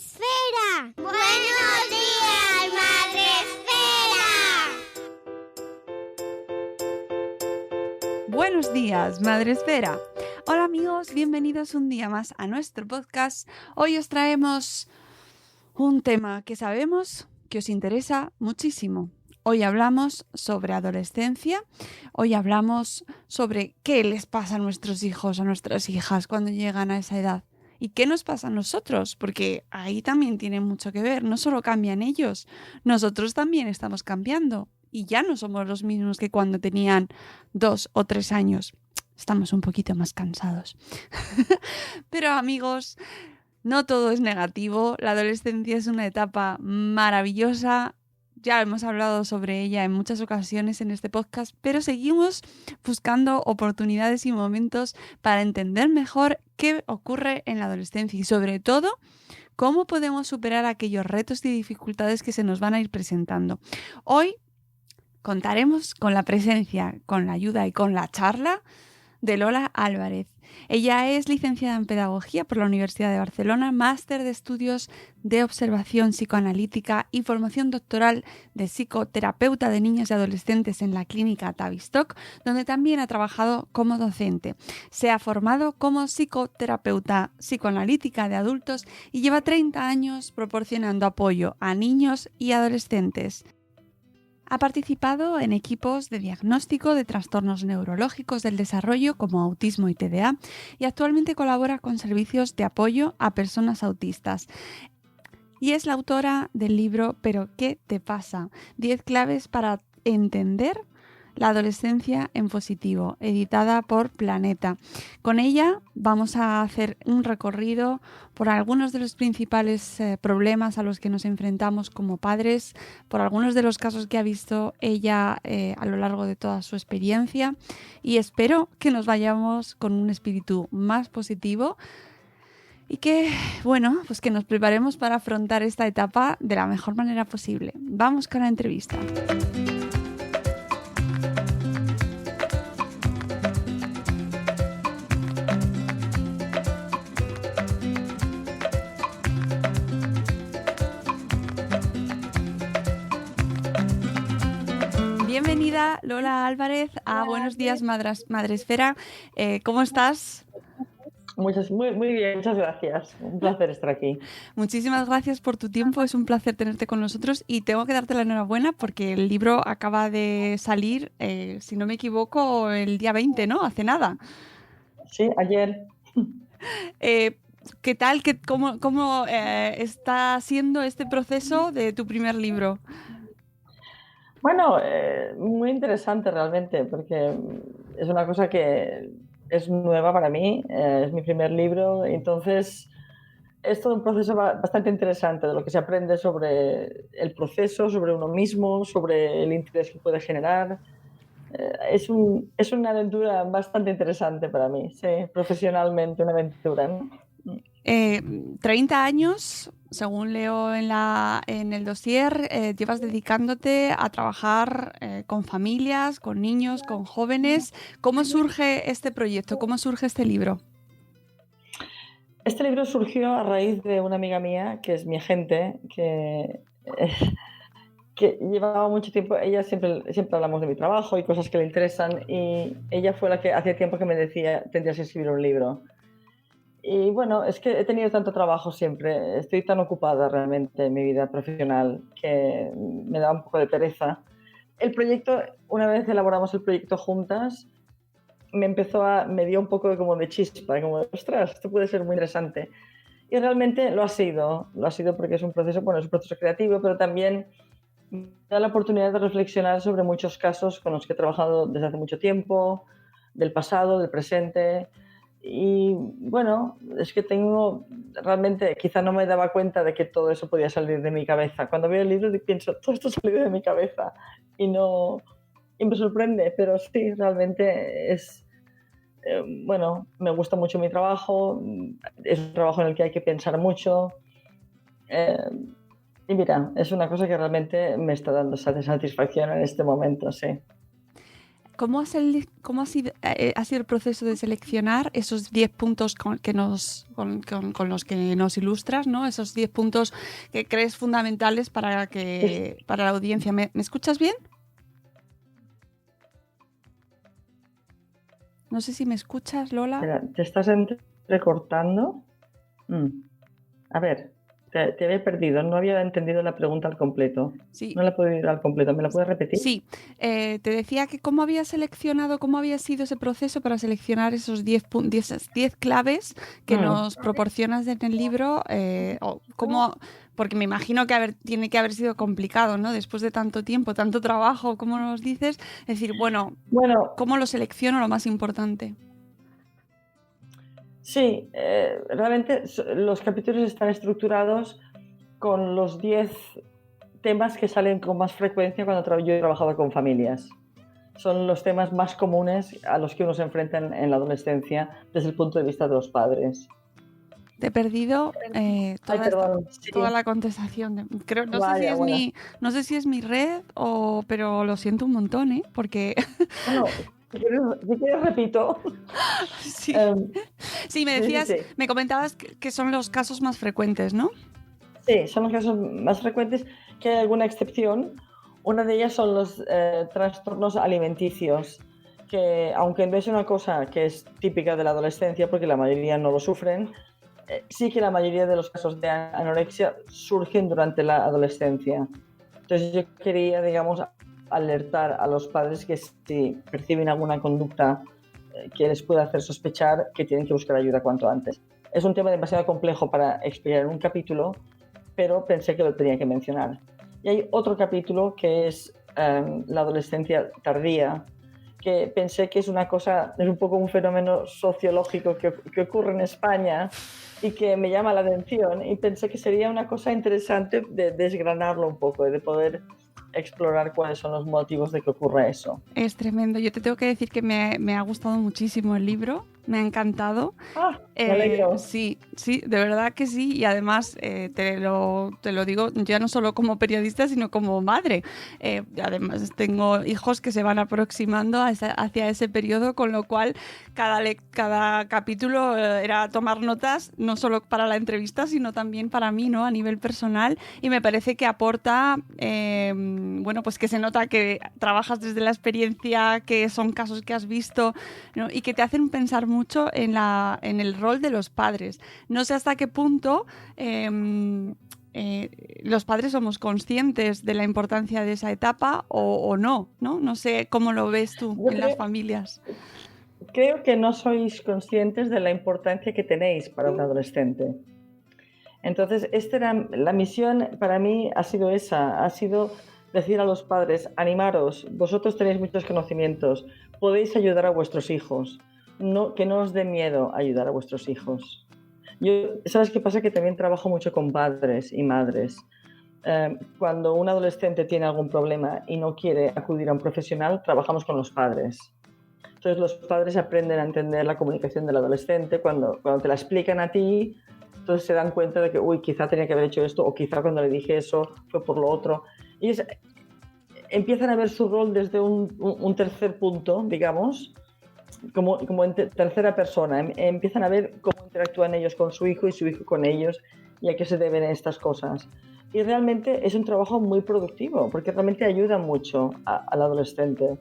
Esfera. Buenos días, Madre Esfera. Buenos días, Madre Esfera. Hola amigos, bienvenidos un día más a nuestro podcast. Hoy os traemos un tema que sabemos que os interesa muchísimo. Hoy hablamos sobre adolescencia, hoy hablamos sobre qué les pasa a nuestros hijos, a nuestras hijas cuando llegan a esa edad. ¿Y qué nos pasa a nosotros? Porque ahí también tiene mucho que ver. No solo cambian ellos, nosotros también estamos cambiando. Y ya no somos los mismos que cuando tenían 2 o 3 años. Estamos un poquito más cansados. Pero amigos, no todo es negativo. La adolescencia es una etapa maravillosa. Ya hemos hablado sobre ella en muchas ocasiones en este podcast, pero seguimos buscando oportunidades y momentos para entender mejor qué ocurre en la adolescencia y sobre todo cómo podemos superar aquellos retos y dificultades que se nos van a ir presentando. Hoy contaremos con la presencia, con la ayuda y con la charla de Lola Álvarez. Ella es licenciada en Pedagogía por la Universidad de Barcelona, máster de estudios de observación psicoanalítica y formación doctoral de psicoterapeuta de niños y adolescentes en la clínica Tavistock, donde también ha trabajado como docente. Se ha formado como psicoterapeuta psicoanalítica de adultos y lleva 30 años proporcionando apoyo a niños y adolescentes. Ha participado en equipos de diagnóstico de trastornos neurológicos del desarrollo como autismo y TDA y actualmente colabora con servicios de apoyo a personas autistas. Y es la autora del libro ¿Pero qué te pasa? 10 claves para entender la adolescencia en positivo, editada por Planeta. Con ella vamos a hacer un recorrido por algunos de los principales problemas a los que nos enfrentamos como padres, por algunos de los casos que ha visto ella a lo largo de toda su experiencia y espero que nos vayamos con un espíritu más positivo y que, bueno, pues que nos preparemos para afrontar esta etapa de la mejor manera posible. Vamos con la entrevista. Bienvenida Lola Álvarez a Buenos Días Madre Esfera. ¿Cómo estás? Muy bien, muchas gracias. Un placer estar aquí. Muchísimas gracias por tu tiempo, es un placer tenerte con nosotros y tengo que darte la enhorabuena porque el libro acaba de salir, si no me equivoco, el día 20, ¿no? Hace nada. Sí, ayer. ¿Qué tal? ¿Cómo está siendo este proceso de tu primer libro? Bueno, muy interesante realmente, porque es una cosa que es nueva para mí, es mi primer libro, entonces es todo un proceso bastante interesante de lo que se aprende sobre el proceso, sobre uno mismo, sobre el interés que puede generar. Es una aventura bastante interesante para mí, sí, profesionalmente una aventura, ¿no? 30 años, según leo en el dossier, llevas dedicándote a trabajar con familias, con niños, con jóvenes. ¿Cómo surge este proyecto? ¿Cómo surge este libro? Este libro surgió a raíz de una amiga mía, que es mi agente, que llevaba mucho tiempo, ella siempre hablamos de mi trabajo y cosas que le interesan, y ella fue la que hacía tiempo que me decía, tendrías que escribir un libro. Y bueno, es que he tenido tanto trabajo siempre, estoy tan ocupada realmente en mi vida profesional que me da un poco de pereza. El proyecto, una vez elaboramos el proyecto juntas, me dio un poco como de chispa, como de, ostras, esto puede ser muy interesante. Y realmente lo ha sido porque es un proceso, bueno, es un proceso creativo, pero también me da la oportunidad de reflexionar sobre muchos casos con los que he trabajado desde hace mucho tiempo, del pasado, del presente. Y bueno, es que realmente, quizá no me daba cuenta de que todo eso podía salir de mi cabeza. Cuando veo el libro pienso, todo esto ha salido de mi cabeza y no, y me sorprende, pero sí, realmente bueno, me gusta mucho mi trabajo, es un trabajo en el que hay que pensar mucho. Eh, y mira, es una cosa que realmente me está dando satisfacción en este momento, sí. ¿cómo ha sido el proceso de seleccionar esos 10 puntos con los que nos ilustras, ¿no? Esos 10 puntos que crees fundamentales para la audiencia. ¿Me escuchas bien? No sé si me escuchas, Lola. Espera, ¿te estás recortando? A ver, te había perdido, no había entendido la pregunta al completo. Sí. No la he podido ir al completo, ¿me la puedes repetir? Sí, te decía que cómo había sido ese proceso para seleccionar esos 10 claves que nos proporcionas en el libro, porque me imagino que tiene que haber sido complicado, ¿no? Después de tanto tiempo, tanto trabajo, como nos dices, decir, bueno, ¿cómo lo selecciono lo más importante? Sí, realmente los capítulos están estructurados con los 10 temas que salen con más frecuencia cuando yo he trabajado con familias. Son los temas más comunes a los que uno se enfrenta en la adolescencia desde el punto de vista de los padres. Te he perdido toda la contestación. No sé si es mi red, pero lo siento un montón, ¿eh? Porque... Bueno, si quieres repito. Sí, sí, me decías, sí. Me comentabas que son los casos más frecuentes, ¿no? Sí, son los casos más frecuentes, que hay alguna excepción. Una de ellas son los trastornos alimenticios, que aunque no es una cosa que es típica de la adolescencia, porque la mayoría no lo sufren, sí que la mayoría de los casos de anorexia surgen durante la adolescencia. Entonces yo quería, digamos, alertar a los padres que si perciben alguna conducta que les pueda hacer sospechar, que tienen que buscar ayuda cuanto antes. Es un tema demasiado complejo para explicar en un capítulo, pero pensé que lo tenía que mencionar. Y hay otro capítulo que es la adolescencia tardía, que pensé que es un poco un fenómeno sociológico que ocurre en España y que me llama la atención, y pensé que sería una cosa interesante de desgranarlo un poco, de poder explorar cuáles son los motivos de que ocurra eso. Es tremendo. Yo te tengo que decir que me ha gustado muchísimo el libro. Me ha encantado. Me alegro. Sí, de verdad que sí. Y además te lo digo ya no solo como periodista, sino como madre. Además tengo hijos que se van aproximando hacia ese periodo, con lo cual cada capítulo era tomar notas, no solo para la entrevista, sino también para mí, ¿no? A nivel personal. Y me parece que aporta, pues que se nota que trabajas desde la experiencia, que son casos que has visto, ¿no? Y que te hacen pensar mucho en el rol de los padres. No sé hasta qué punto los padres somos conscientes de la importancia de esa etapa o no, ¿no? No sé cómo lo ves tú las familias. Creo que no sois conscientes de la importancia que tenéis para un adolescente. Entonces, la misión para mí ha sido esa, ha sido decir a los padres, animaros, vosotros tenéis muchos conocimientos, podéis ayudar a vuestros hijos. Que no os dé miedo ayudar a vuestros hijos. ¿Sabes qué pasa? Que también trabajo mucho con padres y madres. Cuando un adolescente tiene algún problema y no quiere acudir a un profesional, trabajamos con los padres. Entonces los padres aprenden a entender la comunicación del adolescente. Cuando te la explican a ti, entonces se dan cuenta de que, quizá tenía que haber hecho esto, o quizá cuando le dije eso fue por lo otro. Y empiezan a ver su rol desde un tercer punto, digamos, como en tercera persona. Empiezan a ver cómo interactúan ellos con su hijo y su hijo con ellos, y a qué se deben estas cosas. Y realmente es un trabajo muy productivo, porque realmente ayuda mucho al adolescente.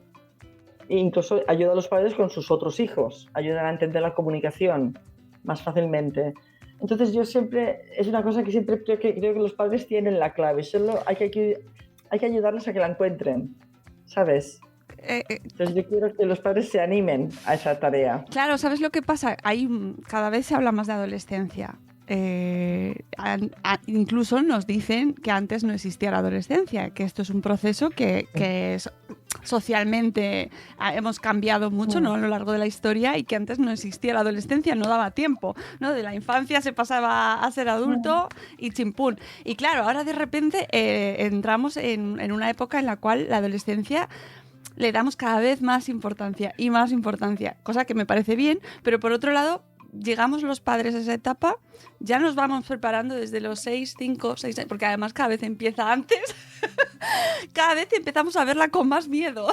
E incluso ayuda a los padres con sus otros hijos, ayudan a entender la comunicación más fácilmente. Entonces es una cosa que siempre creo que los padres tienen la clave, solo hay que ayudarles a que la encuentren, ¿sabes? Entonces yo quiero que los padres se animen a esa tarea. Claro, ¿sabes lo que pasa? Cada vez se habla más de adolescencia. Incluso nos dicen que antes no existía la adolescencia, que esto es un proceso que socialmente hemos cambiado mucho, ¿no? A lo largo de la historia, y que antes no existía la adolescencia, no daba tiempo, ¿no? De la infancia se pasaba a ser adulto y chimpún. Y claro, ahora de repente entramos en una época en la cual la adolescencia le damos cada vez más importancia y más importancia, cosa que me parece bien, pero por otro lado, llegamos los padres a esa etapa, ya nos vamos preparando desde los 6, 5, 6 años, porque además cada vez empieza antes, cada vez empezamos a verla con más miedo.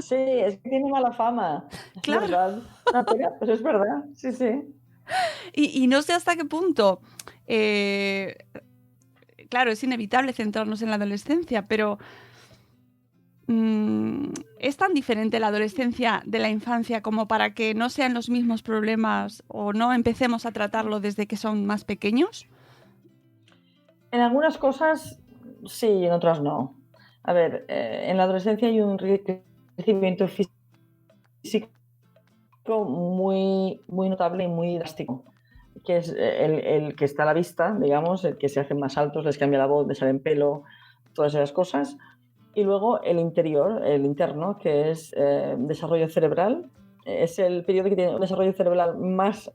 Sí, es que tiene mala fama, es Claro. verdad. Una pena, pero es verdad, sí, sí. Y no sé hasta qué punto, eh, claro, es inevitable centrarnos en la adolescencia, pero ¿es tan diferente la adolescencia de la infancia como para que no sean los mismos problemas o no empecemos a tratarlo desde que son más pequeños? En algunas cosas sí y en otras no. A ver, en la adolescencia hay un crecimiento físico muy notable y muy drástico, que es el que está a la vista, digamos, el que se hacen más altos, les cambia la voz, les salen pelo, todas esas cosas. Y luego el interior, el interno, que es desarrollo cerebral. Es el periodo que tiene un desarrollo cerebral más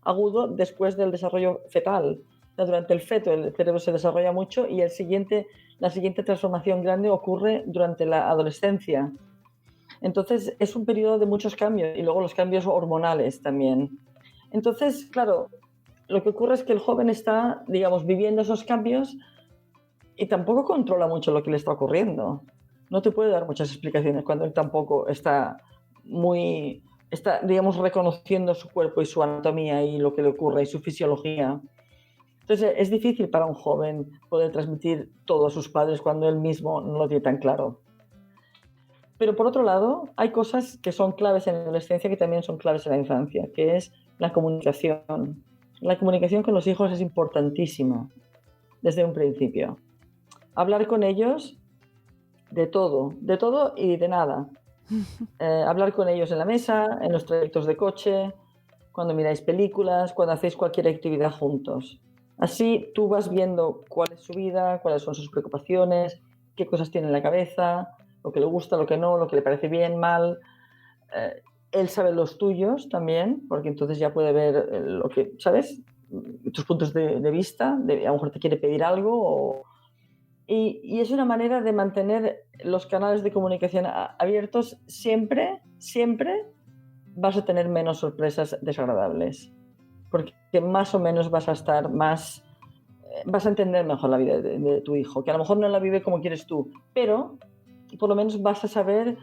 agudo después del desarrollo fetal. O sea, durante el feto el cerebro se desarrolla mucho y la siguiente transformación grande ocurre durante la adolescencia. Entonces es un periodo de muchos cambios y luego los cambios hormonales también. Entonces, claro, lo que ocurre es que el joven está, digamos, viviendo esos cambios y tampoco controla mucho lo que le está ocurriendo. No te puede dar muchas explicaciones cuando él tampoco está, digamos, reconociendo su cuerpo y su anatomía y lo que le ocurre y su fisiología. Entonces es difícil para un joven poder transmitir todo a sus padres cuando él mismo no lo tiene tan claro. Pero por otro lado, hay cosas que son claves en la adolescencia que también son claves en la infancia, que es la comunicación. La comunicación con los hijos es importantísima desde un principio. Hablar con ellos de todo y de nada. Hablar con ellos en la mesa, en los trayectos de coche, cuando miráis películas, cuando hacéis cualquier actividad juntos. Así tú vas viendo cuál es su vida, cuáles son sus preocupaciones, qué cosas tiene en la cabeza, lo que le gusta, lo que no, lo que le parece bien, mal. Él sabe los tuyos también, porque entonces ya puede ver lo que, ¿sabes? Tus puntos de vista, a lo mejor te quiere pedir algo y es una manera de mantener los canales de comunicación abiertos siempre, siempre vas a tener menos sorpresas desagradables, porque más o menos vas a estar más, vas a entender mejor la vida de tu hijo, que a lo mejor no la vive como quieres tú, pero por lo menos vas a saber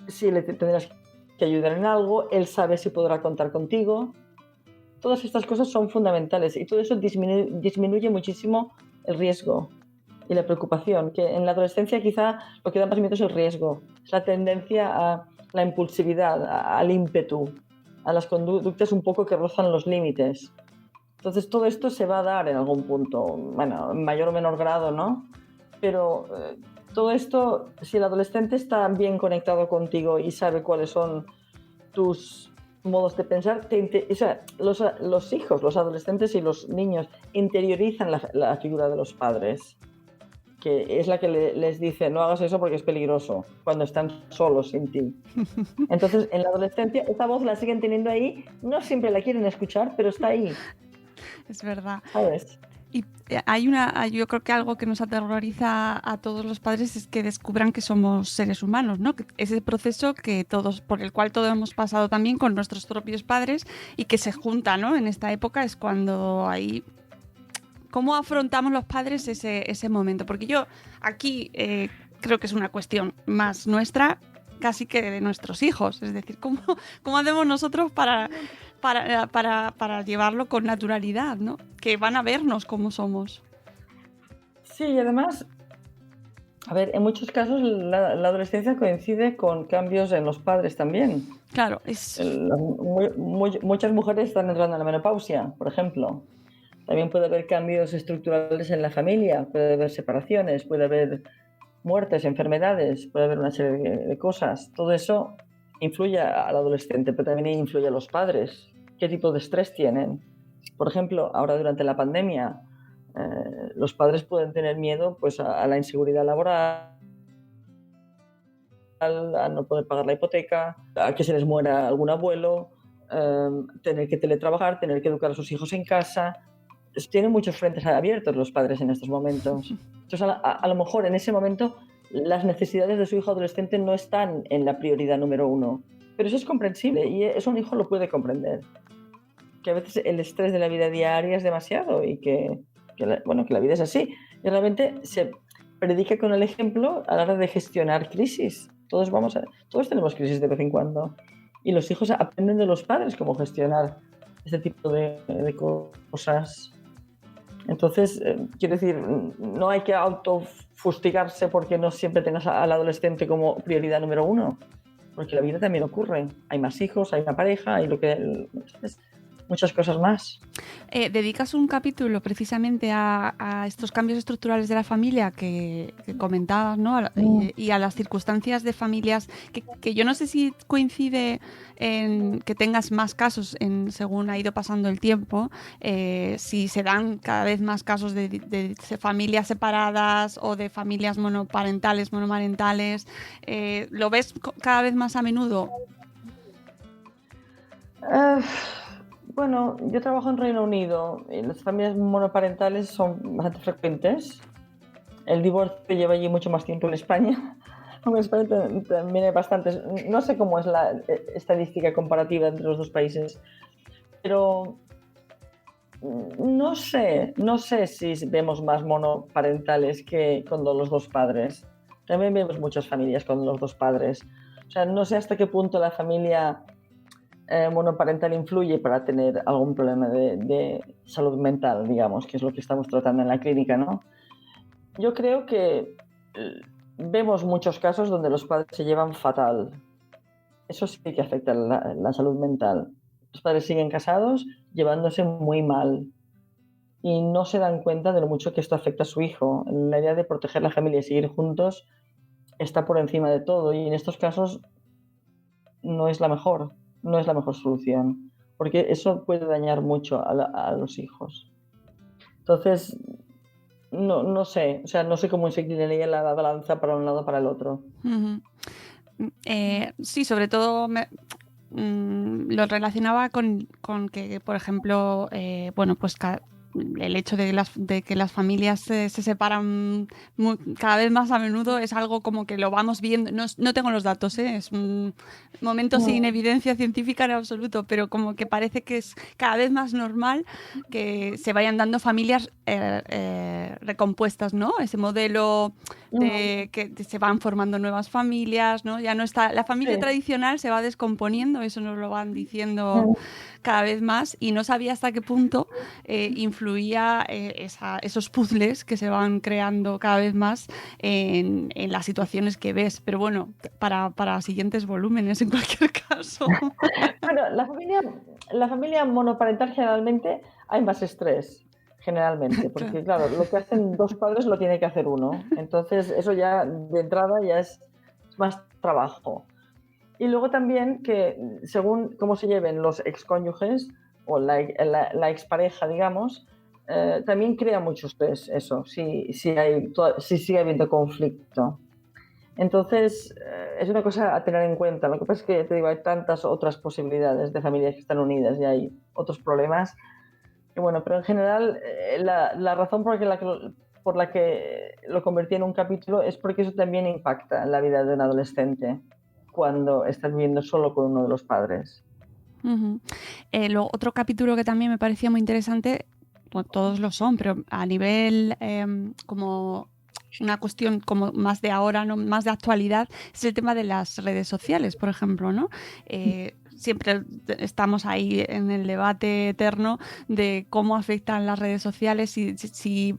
si le tendrás que ayudar en algo, él sabe si podrá contar contigo. Todas estas cosas son fundamentales y todo eso disminuye muchísimo el riesgo y la preocupación, que en la adolescencia quizá lo que da más miedo es el riesgo, es la tendencia a la impulsividad, al ímpetu, a las conductas un poco que rozan los límites. Entonces todo esto se va a dar en algún punto, bueno, en mayor o menor grado, ¿no? Pero todo esto, si el adolescente está bien conectado contigo y sabe cuáles son tus modos de pensar, o sea, los hijos, los adolescentes y los niños interiorizan la figura de los padres, que es la que les dice no hagas eso porque es peligroso, cuando están solos sin ti. Entonces, en la adolescencia, esta voz la siguen teniendo ahí, no siempre la quieren escuchar, pero está ahí, Es verdad. ¿sabes? Y yo creo que algo que nos aterroriza a todos los padres es que descubran que somos seres humanos, ¿no? Que ese proceso por el cual todos hemos pasado también con nuestros propios padres y que se junta, ¿no? En esta época es cuando ahí... ¿Cómo afrontamos los padres ese momento? Porque yo aquí creo que es una cuestión más nuestra casi que de nuestros hijos. Es decir, ¿cómo hacemos nosotros para llevarlo con naturalidad, ¿no? Que van a vernos como somos. Sí, y además, a ver, en muchos casos la adolescencia coincide con cambios en los padres también. Claro, Muchas mujeres están entrando en la menopausia, por ejemplo. También puede haber cambios estructurales en la familia, puede haber separaciones, puede haber muertes, enfermedades, puede haber una serie de cosas. Todo eso influye al adolescente, pero también influye a los padres. ¿Qué tipo de estrés tienen? Por ejemplo, ahora durante la pandemia, los padres pueden tener miedo pues, a la inseguridad laboral, a no poder pagar la hipoteca, a que se les muera algún abuelo, tener que teletrabajar, tener que educar a sus hijos en casa. Tienen muchos frentes abiertos los padres en estos momentos. Entonces, a lo mejor en ese momento las necesidades de su hijo adolescente no están en la prioridad número uno. Pero eso es comprensible y eso un hijo lo puede comprender. Que a veces el estrés de la vida diaria es demasiado y que la vida es así. Y realmente predica con el ejemplo a la hora de gestionar crisis. Todos tenemos crisis de vez en cuando. Y los hijos aprenden de los padres cómo gestionar este tipo de cosas. Entonces, quiero decir, no hay que autofustigarse porque no siempre tengas al adolescente como prioridad número uno, porque la vida también ocurre. Hay más hijos, hay una pareja, hay muchas cosas más. Dedicas un capítulo precisamente a estos cambios estructurales de la familia que comentabas, ¿no? Y a las circunstancias de familias que yo no sé si coincide en que tengas más casos según ha ido pasando el tiempo, si se dan cada vez más casos de familias separadas o de familias monoparentales, monomarentales. ¿Lo ves cada vez más a menudo? Bueno, yo trabajo en Reino Unido y las familias monoparentales son bastante frecuentes. El divorcio lleva allí mucho más tiempo en España. En España también hay bastantes. No sé cómo es la estadística comparativa entre los dos países, pero no sé si vemos más monoparentales que con los dos padres. También vemos muchas familias con los dos padres. O sea, no sé hasta qué punto la familia monoparental influye para tener algún problema de salud mental, digamos, que es lo que estamos tratando en la clínica, ¿no? Yo creo que vemos muchos casos donde los padres se llevan fatal. Eso sí que afecta la salud mental. Los padres siguen casados llevándose muy mal y no se dan cuenta de lo mucho que esto afecta a su hijo. La idea de proteger la familia y seguir juntos está por encima de todo, y en estos casos no es la mejor solución, porque eso puede dañar mucho a los hijos. Entonces, no sé, o sea, no sé cómo se inclinaría la balanza para un lado o para el otro. Uh-huh. Sí, sobre todo lo relacionaba con que, por ejemplo, bueno, pues el hecho de que las familias se separan cada vez más a menudo es algo como que lo vamos viendo. No tengo los datos, es un momento sin evidencia científica en absoluto, pero como que parece que es cada vez más normal que se vayan dando familias recompuestas, ¿no? Ese modelo de que se van formando nuevas familias, ¿no? Ya no está, la familia tradicional se va descomponiendo, eso nos lo van diciendo cada vez más, y no sabía hasta qué punto influía esos puzzles que se van creando cada vez más en las situaciones que ves. Pero bueno, para siguientes volúmenes en cualquier caso. Bueno, la familia monoparental generalmente hay más estrés, generalmente, porque claro, lo que hacen dos padres lo tiene que hacer uno. Entonces eso ya de entrada ya es más trabajo. Y luego también que según cómo se lleven los excónyuges o la expareja, digamos, también crea mucho estrés eso, si sigue habiendo conflicto. Entonces, es una cosa a tener en cuenta. Lo que pasa es que, te digo, hay tantas otras posibilidades de familias que están unidas y hay otros problemas. Y bueno, pero en general, la razón por la que lo convertí en un capítulo es porque eso también impacta en la vida de un adolescente cuando estás viviendo solo con uno de los padres. Uh-huh. Otro capítulo que también me parecía muy interesante, bueno, todos lo son, pero a nivel como una cuestión como más de ahora, ¿no? Más de actualidad, es el tema de las redes sociales, por ejemplo, ¿no? Siempre estamos ahí en el debate eterno de cómo afectan las redes sociales, si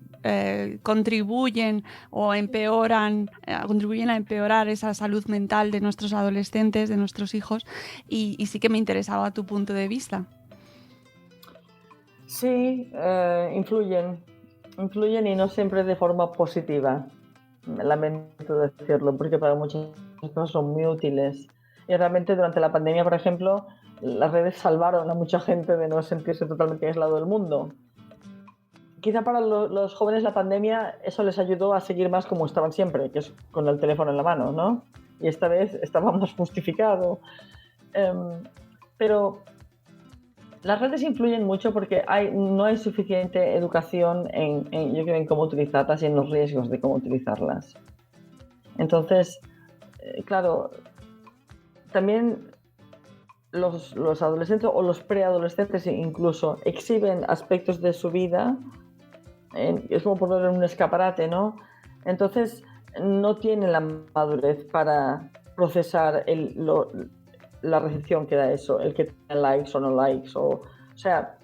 contribuyen o empeoran, contribuyen a empeorar esa salud mental de nuestros adolescentes, de nuestros hijos, y sí que me interesaba tu punto de vista. Sí, influyen y no siempre de forma positiva. Lamento decirlo, porque para muchas cosas son muy útiles. Y realmente durante la pandemia, por ejemplo, las redes salvaron a mucha gente de no sentirse totalmente aislado del mundo. Quizá para los jóvenes la pandemia eso les ayudó a seguir más como estaban siempre, que es con el teléfono en la mano, ¿no? Y esta vez estábamos justificados. Pero las redes influyen mucho porque no hay suficiente educación yo creo, en cómo utilizarlas y en los riesgos de cómo utilizarlas. Entonces, claro, también los adolescentes o los preadolescentes incluso exhiben aspectos de su vida, es como poner en un escaparate, ¿no? Entonces, no tienen la madurez para procesar la recepción que da eso, el que tenga likes o no likes. O sea,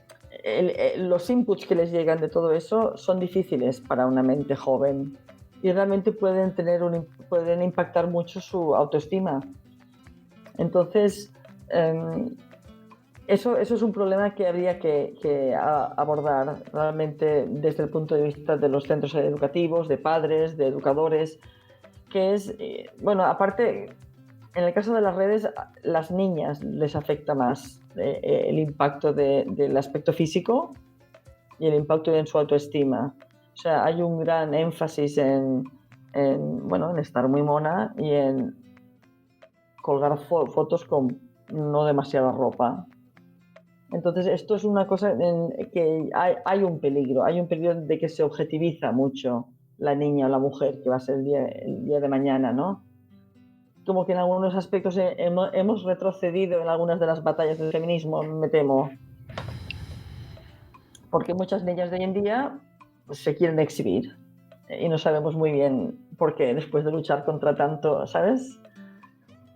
los inputs que les llegan de todo eso son difíciles para una mente joven y realmente pueden impactar mucho su autoestima. Entonces, eso es un problema que habría que abordar realmente desde el punto de vista de los centros educativos, de padres, de educadores, que es, bueno, aparte, en el caso de las redes, las niñas les afecta más el impacto del aspecto físico y el impacto en su autoestima. O sea, hay un gran énfasis bueno, en estar muy mona y en colgar fotos con no demasiada ropa. Entonces, esto es una cosa en que hay un peligro de que se objetiviza mucho la niña o la mujer, que va a ser el día de mañana, ¿no? Como que en algunos aspectos hemos retrocedido en algunas de las batallas del feminismo, me temo. Porque muchas niñas de hoy en día pues, se quieren exhibir y no sabemos muy bien por qué después de luchar contra tanto, ¿sabes?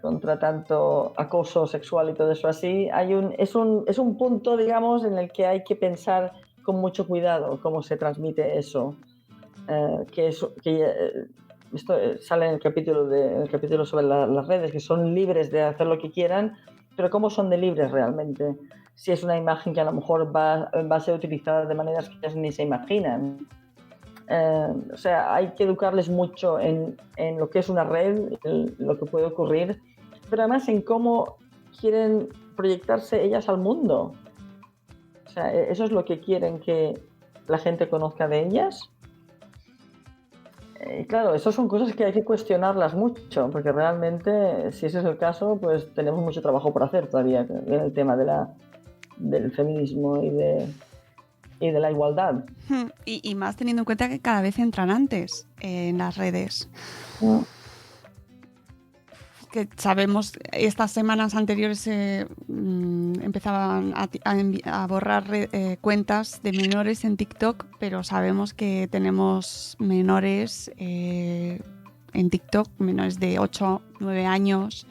Contra tanto acoso sexual y todo eso así, es un punto, digamos, en el que hay que pensar con mucho cuidado cómo se transmite eso. Esto sale en el capítulo sobre las redes, que son libres de hacer lo que quieran, pero ¿cómo son de libres realmente? Si es una imagen que a lo mejor va a ser utilizada de maneras que ellas ni se imaginan. O sea, hay que educarles mucho en lo que es una red, lo que puede ocurrir, pero además en cómo quieren proyectarse ellas al mundo. O sea, eso es lo que quieren que la gente conozca de ellas. Y claro, eso son cosas que hay que cuestionarlas mucho, porque realmente, si ese es el caso, pues tenemos mucho trabajo por hacer todavía en el tema del feminismo y de la igualdad. Y más teniendo en cuenta que cada vez entran antes en las redes. Que sabemos, estas semanas anteriores empezaban a borrar cuentas de menores en TikTok, pero sabemos que tenemos menores en TikTok, menores de 8, 9 años,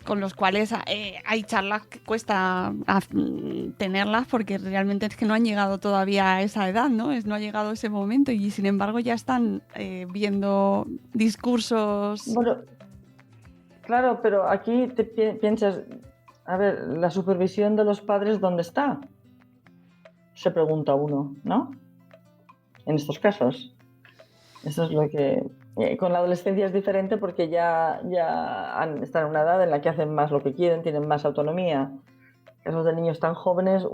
con los cuales hay charlas que cuesta tenerlas porque realmente es que no han llegado todavía a esa edad, ¿no? No ha llegado ese momento y sin embargo ya están viendo discursos. Bueno, claro, pero aquí te piensas, a ver, la supervisión de los padres, ¿dónde está? Se pregunta uno, ¿no? En estos casos. Eso es lo que... con la adolescencia es diferente porque ya están en una edad en la que hacen más lo que quieren, tienen más autonomía. En casos de niños tan jóvenes,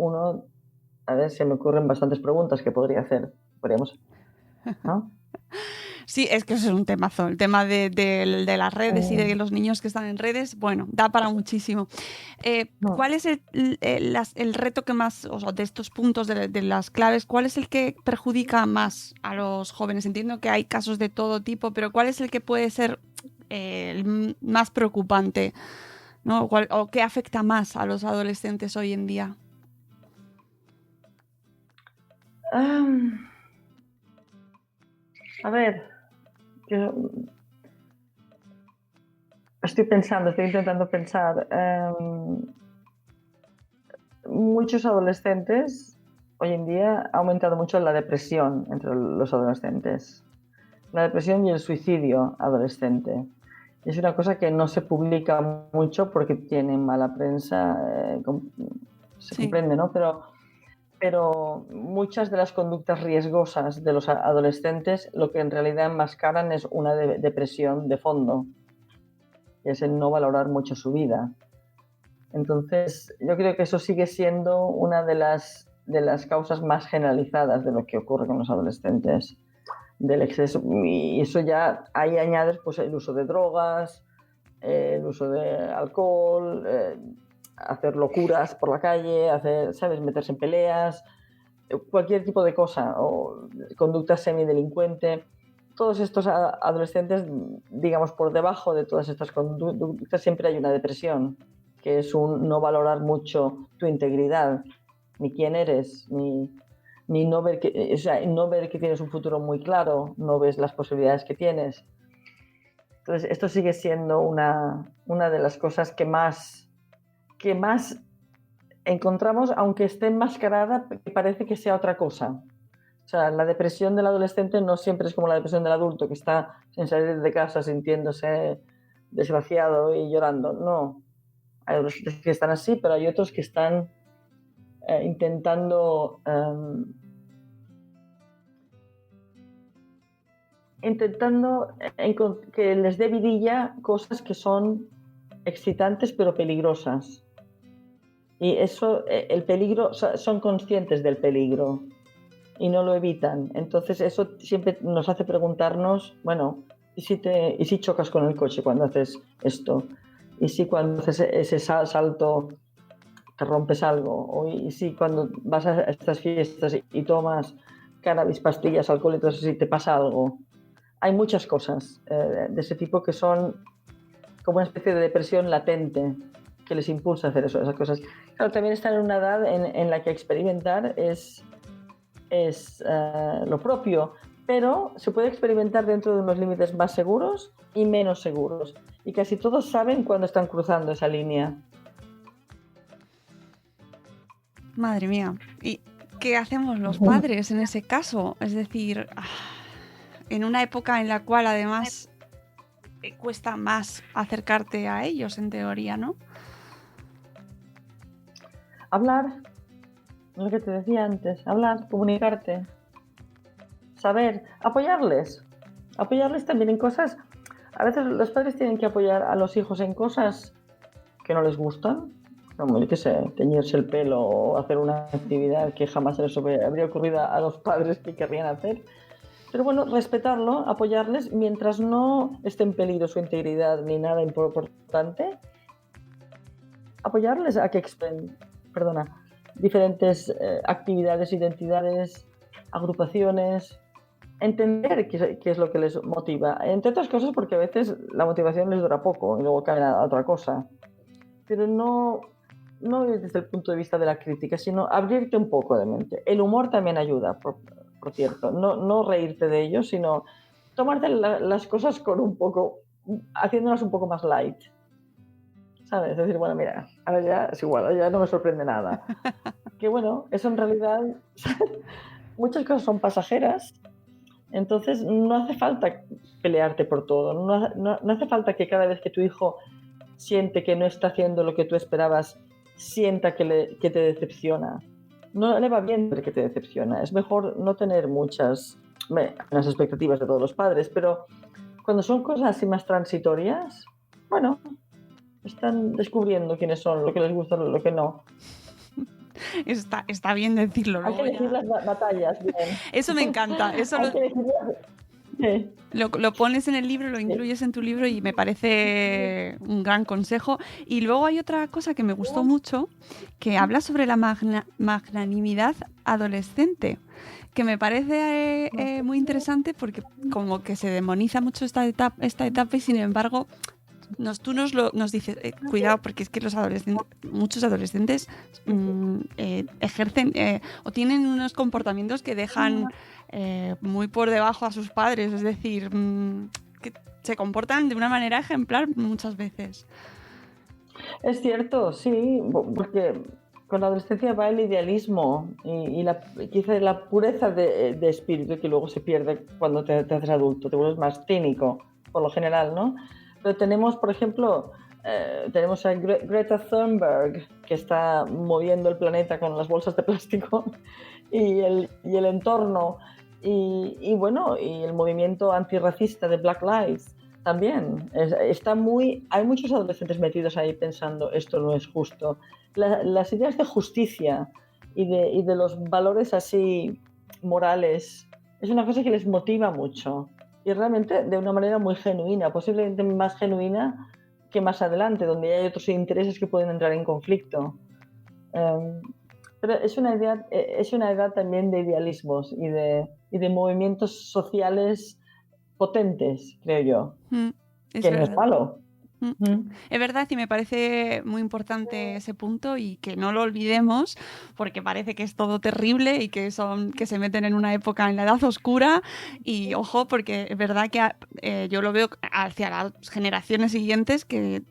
a ver, se me ocurren bastantes preguntas que podría hacer. Podríamos, ¿no? Sí, es que eso es un temazo. El tema de las redes y de los niños que están en redes, bueno, da para muchísimo. ¿Cuál es el reto que más, o sea, de estos puntos de las claves, cuál es el que perjudica más a los jóvenes? Entiendo que hay casos de todo tipo, pero ¿cuál es el que puede ser el más preocupante, ¿no? ¿O qué afecta más a los adolescentes hoy en día? A ver, estoy intentando pensar. Muchos adolescentes, hoy en día ha aumentado mucho la depresión entre los adolescentes. La depresión y el suicidio adolescente. Es una cosa que no se publica mucho porque tiene mala prensa, se comprende, ¿no? Pero muchas de las conductas riesgosas de los adolescentes lo que en realidad enmascaran es una depresión de fondo, que es el no valorar mucho su vida. Entonces, yo creo que eso sigue siendo una de las causas más generalizadas de lo que ocurre con los adolescentes, del exceso. Y eso ya, ahí añades pues, el uso de drogas, el uso de alcohol, hacer locuras por la calle, ¿sabes? Meterse en peleas, cualquier tipo de cosa, o conducta semidelincuente. Todos estos adolescentes, digamos, por debajo de todas estas conductas siempre hay una depresión, que es un no valorar mucho tu integridad, ni quién eres, ni ni no ver que, o sea, no ver que tienes un futuro muy claro, no ves las posibilidades que tienes. Entonces, esto sigue siendo una de las cosas que más encontramos, aunque esté enmascarada, que parece que sea otra cosa. O sea, la depresión del adolescente no siempre es como la depresión del adulto, que está sin salir de casa, sintiéndose desgraciado y llorando. No. Hay adolescentes que están así, pero hay otros que están intentando que les dé vidilla cosas que son excitantes pero peligrosas. Y eso, el peligro, son conscientes del peligro y no lo evitan. Entonces eso siempre nos hace preguntarnos, bueno, ¿y si chocas con el coche cuando haces esto? ¿Y si cuando haces ese salto te rompes algo? ¿Y si cuando vas a estas fiestas y tomas cannabis, pastillas, alcohol, entonces si te pasa algo? Hay muchas cosas de ese tipo que son como una especie de depresión latente que les impulsa a hacer esas cosas. Claro, también están en una edad en la que experimentar es lo propio, pero se puede experimentar dentro de unos límites más seguros y menos seguros. Y casi todos saben cuando están cruzando esa línea. Madre mía. ¿Y qué hacemos los padres en ese caso? Es decir, en una época en la cual además cuesta más acercarte a ellos, en teoría, ¿no? Hablar, lo que te decía antes, hablar, comunicarte, saber, apoyarles también en cosas. A veces los padres tienen que apoyar a los hijos en cosas que no les gustan, como yo qué sé, teñirse el pelo o hacer una actividad que jamás se les habría ocurrido a los padres que querrían hacer. Pero bueno, respetarlo, apoyarles mientras no esté en peligro su integridad ni nada importante. Apoyarles a que expen diferentes actividades, identidades, agrupaciones, entender qué es lo que les motiva. Entre otras cosas porque a veces la motivación les dura poco y luego caen a otra cosa. Pero no desde el punto de vista de la crítica, sino abrirte un poco de mente. El humor también ayuda, por cierto. No reírte de ellos, sino tomarte las cosas con un poco, haciéndolas un poco más light. ¿Sabes? Es decir, bueno, mira, ahora ya es igual, ahora ya no me sorprende nada. Que bueno, eso en realidad, muchas cosas son pasajeras, entonces no hace falta pelearte por todo, no hace falta que cada vez que tu hijo siente que no está haciendo lo que tú esperabas, sienta que te decepciona. No le va bien ver que te decepciona, es mejor no tener muchas las expectativas de todos los padres, pero cuando son cosas así más transitorias, bueno, están descubriendo quiénes son, lo que les gusta, lo que no. Está bien decirlo. Hay que elegir las batallas bien. Eso me encanta. Eso Sí. Lo pones en el libro, lo incluyes en tu libro y me parece un gran consejo. Y luego hay otra cosa que me gustó mucho, que habla sobre la magnanimidad adolescente, que me parece muy interesante porque como que se demoniza mucho esta etapa y sin embargo tú nos dices, cuidado, porque es que muchos adolescentes ejercen o tienen unos comportamientos que dejan muy por debajo a sus padres, es decir, que se comportan de una manera ejemplar muchas veces. Es cierto, sí, porque con la adolescencia va el idealismo y quizá la pureza de espíritu que luego se pierde cuando te haces adulto, te vuelves más cínico, por lo general, ¿no? Pero tenemos, por ejemplo, tenemos a Greta Thunberg, que está moviendo el planeta con las bolsas de plástico y el entorno, y bueno, y el movimiento antirracista de Black Lives también. Hay muchos adolescentes metidos ahí pensando, esto no es justo. Las ideas de justicia y de los valores así morales es una cosa que les motiva mucho. Y realmente de una manera muy genuina, posiblemente más genuina que más adelante, donde hay otros intereses que pueden entrar en conflicto. Pero es una edad también de idealismos y de movimientos sociales potentes, creo yo. Es que verdad. no es malo. Es verdad y me parece muy importante ese punto y que no lo olvidemos porque parece que es todo terrible y que se meten en una época en la edad oscura y ojo porque es verdad que yo lo veo hacia las generaciones siguientes que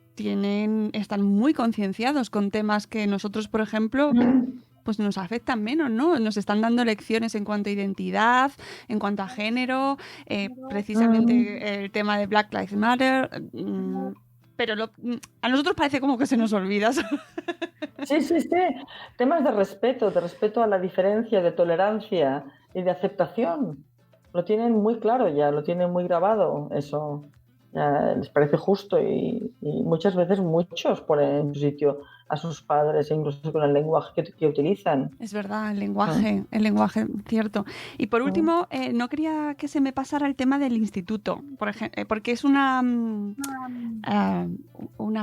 están muy concienciados con temas que nosotros, por ejemplo, pues nos afectan menos, ¿no? Nos están dando lecciones en cuanto a identidad, en cuanto a género, precisamente el tema de Black Lives Matter, pero a nosotros parece como que se nos olvida. Sí, sí, sí. Temas de respeto a la diferencia, de tolerancia y de aceptación. Lo tienen muy claro ya, lo tienen muy grabado, eso. Ya les parece justo y muchas veces muchos ponen en su sitio a sus padres, incluso con el lenguaje que utilizan. Es verdad, el lenguaje, cierto. Y por último, no quería que se me pasara el tema del instituto, por ejemplo, porque es una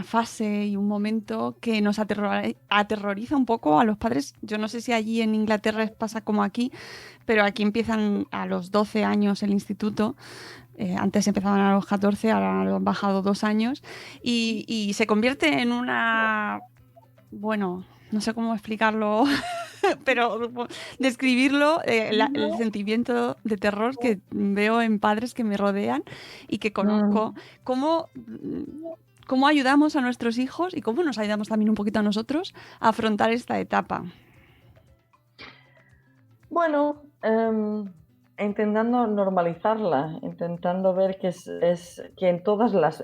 fase y un momento que nos aterroriza un poco a los padres. Yo no sé si allí en Inglaterra pasa como aquí, pero aquí empiezan a los 12 años el instituto. Antes empezaban a los 14, ahora lo han bajado 2 años y se convierte en una... Bueno, no sé cómo explicarlo, pero describirlo, el sentimiento de terror que veo en padres que me rodean y que conozco. ¿Cómo ayudamos a nuestros hijos y cómo nos ayudamos también un poquito a nosotros a afrontar esta etapa? Bueno, intentando normalizarla, intentando ver que es que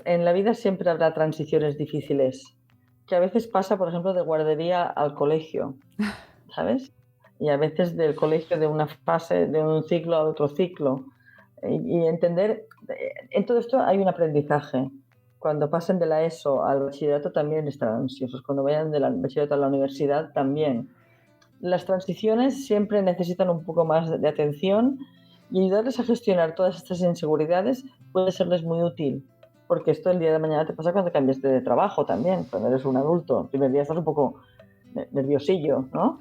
en la vida siempre habrá transiciones difíciles, que a veces pasa, por ejemplo, de guardería al colegio, ¿sabes? Y a veces del colegio de una fase, de un ciclo a otro ciclo. Y entender, en todo esto hay un aprendizaje. Cuando pasen de la ESO al bachillerato también estarán ansiosos, cuando vayan del bachillerato a la universidad también. Las transiciones siempre necesitan un poco más de atención y ayudarles a gestionar todas estas inseguridades puede serles muy útil, porque esto el día de mañana te pasa cuando cambias de trabajo también, cuando eres un adulto. El primer día estás un poco nerviosillo, ¿no?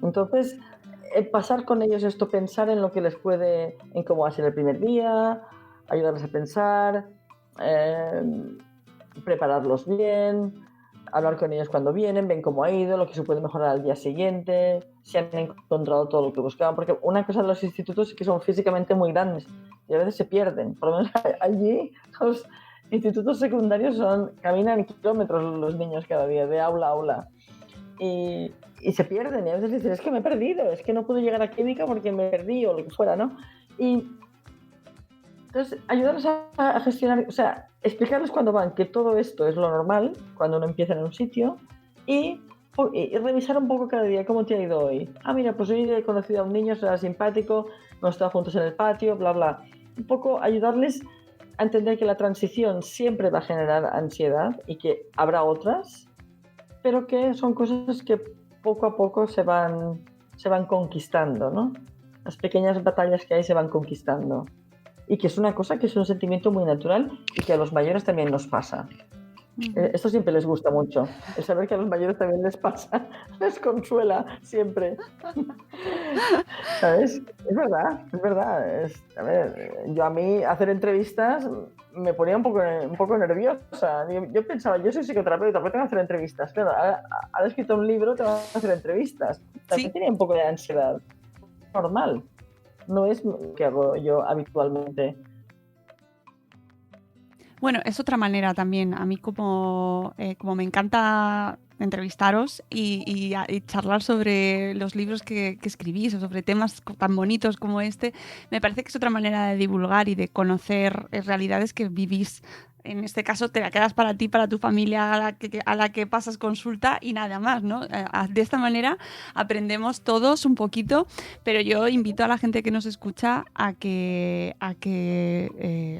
Entonces, pasar con ellos esto, pensar en lo que les puede, en cómo va a ser el primer día, ayudarles a pensar, prepararlos bien, hablar con ellos cuando vienen, ven cómo ha ido, lo que se puede mejorar al día siguiente, si han encontrado todo lo que buscaban, porque una cosa de los institutos es que son físicamente muy grandes y a veces se pierden. Por lo menos allí los institutos secundarios caminan kilómetros los niños cada día, de aula a aula. Y se pierden y a veces dicen, es que me he perdido, es que no pude llegar a química porque me perdí o lo que fuera, ¿no? Y entonces ayudarlos a gestionar, o sea, explicarles cuando van que todo esto es lo normal, cuando uno empieza en un sitio y revisar un poco cada día cómo te ha ido hoy. Ah, mira, pues hoy he conocido a un niño, será simpático, hemos estado juntos en el patio, bla, bla. Un poco ayudarles a entender que la transición siempre va a generar ansiedad y que habrá otras, pero que son cosas que poco a poco se van conquistando, ¿no? Las pequeñas batallas que hay se van conquistando. Y que es una cosa que es un sentimiento muy natural y que a los mayores también nos pasa. Esto siempre les gusta mucho. El saber que a los mayores también les pasa, les consuela siempre. ¿Sabes? Es verdad, es verdad. A ver, yo a mí hacer entrevistas me ponía un poco nerviosa. Yo pensaba, yo soy psicoterapeuta, ¿por qué tengo que hacer entrevistas? Claro, ahora escrito un libro, te van a hacer entrevistas. También tenía un poco de ansiedad. Normal. No es lo que hago yo habitualmente. Bueno, es otra manera también. A mí como me encanta entrevistaros y charlar sobre los libros que escribís o sobre temas tan bonitos como este, me parece que es otra manera de divulgar y de conocer realidades que vivís. En este caso te la quedas para ti, para tu familia a la que pasas consulta y nada más, ¿no? De esta manera aprendemos todos un poquito, pero yo invito a la gente que nos escucha a que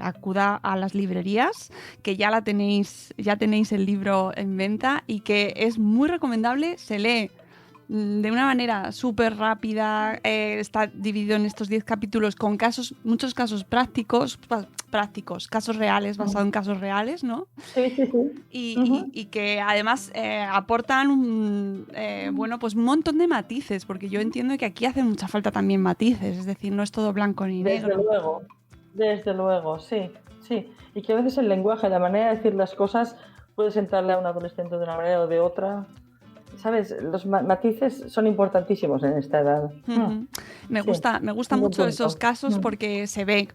acuda a las librerías, que ya tenéis el libro en venta y que es muy recomendable, se lee de una manera súper rápida, está dividido en estos 10 capítulos con muchos casos prácticos, casos reales, basados en casos reales, ¿no? Sí, sí, sí. Y que además aportan pues un montón de matices, porque yo entiendo que aquí hacen mucha falta también matices, es decir, no es todo blanco ni negro. Desde luego, sí. Sí, y que a veces el lenguaje, la manera de decir las cosas puede sentarle a un adolescente de una manera o de otra. ¿Sabes? Los matices son importantísimos en esta edad. Ujú. Me Sí, gusta un buen mucho esos punto. casos porque se ve,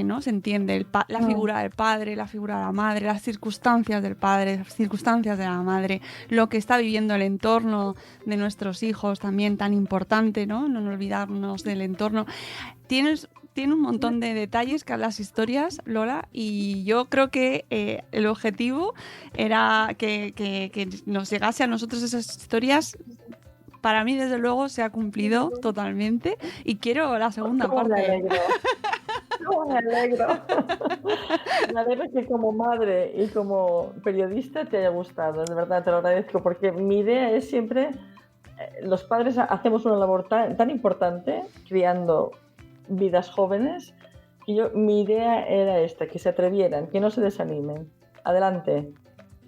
¿no? Se entiende la figura del padre, la figura de la madre, las circunstancias del padre, las circunstancias de la madre, lo que está viviendo el entorno de nuestros hijos, también tan importante, ¿no? No olvidarnos del entorno. Tiene un montón de detalles que las historias, Lola, y yo creo que el objetivo era que nos llegase a nosotros esas historias. Para mí, desde luego, se ha cumplido totalmente y quiero la segunda ¿Cómo me parte. alegro? ¿Cómo me alegro? Me alegro que como madre y como periodista te haya gustado, de verdad te lo agradezco, porque mi idea es siempre, los padres hacemos una labor tan importante criando vidas jóvenes, y mi idea era esta, que se atrevieran, que no se desanimen, adelante,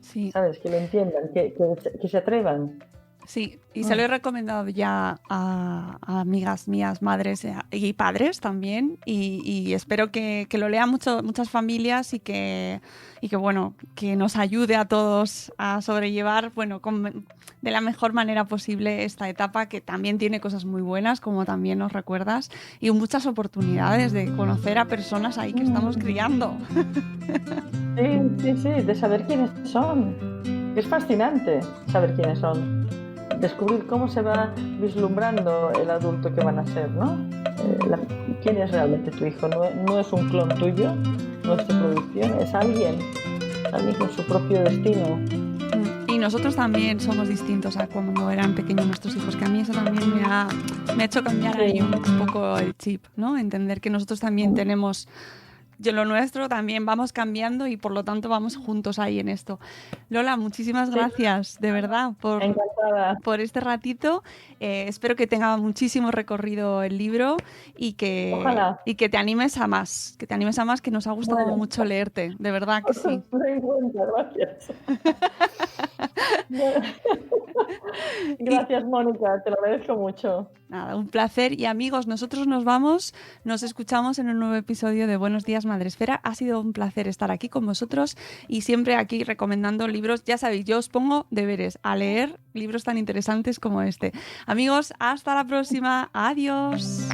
Sí. ¿sabes? Que lo entiendan, que se atrevan. Sí, y se lo he recomendado ya a amigas mías, madres y padres también, y espero que lo lean muchas familias y que bueno, que nos ayude a todos a sobrellevar, bueno, de la mejor manera posible esta etapa, que también tiene cosas muy buenas, como también nos recuerdas, y muchas oportunidades de conocer a personas ahí que estamos criando. Sí, de saber quiénes son. Es fascinante saber quiénes son. Descubrir cómo se va vislumbrando el adulto que van a ser, ¿no? ¿Quién es realmente tu hijo? No es un clon tuyo, no es tu producción, es alguien con su propio destino. Y nosotros también somos distintos a cuando eran pequeños nuestros hijos, que a mí eso también me ha hecho cambiar ahí un poco el chip, ¿no? Entender que nosotros también tenemos... lo nuestro también vamos cambiando y por lo tanto vamos juntos ahí en esto. Lola, muchísimas gracias, de verdad, Encantada. por este ratito. Espero que tenga muchísimo recorrido el libro y Ojalá. que te animes a más, que nos ha gustado mucho leerte, de verdad que sí. Gracias. Gracias, Mónica, te lo agradezco mucho. Nada, un placer. Y amigos, nosotros nos vamos, nos escuchamos en un nuevo episodio de Buenos Días Madresfera. Ha sido un placer estar aquí con vosotros y siempre aquí recomendando libros. Ya sabéis, yo os pongo deberes a leer libros tan interesantes como este. Amigos, hasta la próxima. Adiós.